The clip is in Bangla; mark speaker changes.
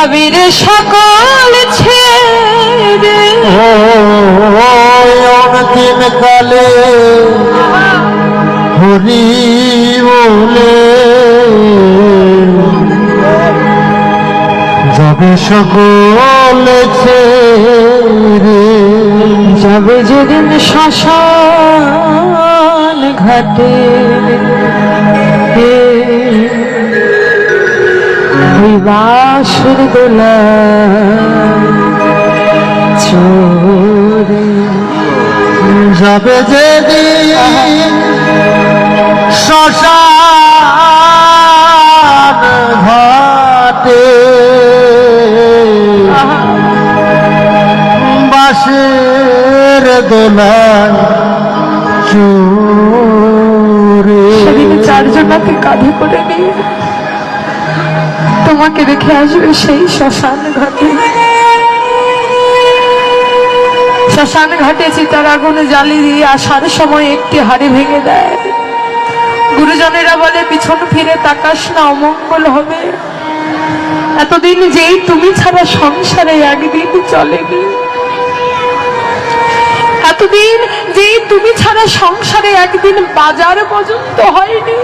Speaker 1: যাবি রে সকল ছেড়ে
Speaker 2: অন্তিম কালে হরি বলে যাবে সকল ছেড়ে
Speaker 1: যাবে যেদিন শ্মশান ঘাটে ওই বাঁশুর দোলা চোরে
Speaker 2: যাবে যেদিন শ্মশান ঘাটে বাঁশের দোলায় চোরে
Speaker 1: সেদিন চারজনাকে কাঁধে করে নিয়ে তোমাকে রেখে আসবে সেই শ্মশান ঘাটে। শ্মশান ঘাটে চিতার আগুনে জ্বালিয়ে দিয়ে আসার সময় একটি হাড়ি ভেঙে দেয়। গুরুজনেরা বলে পিছন ফিরে তাকাস না, অমঙ্গল হবে। এতদিন যেই তুমি ছাড়া সংসারে একদিন চলেনি, এতদিন যেই তুমি ছাড়া সংসারে একদিন বাজার পর্যন্ত হয়নি।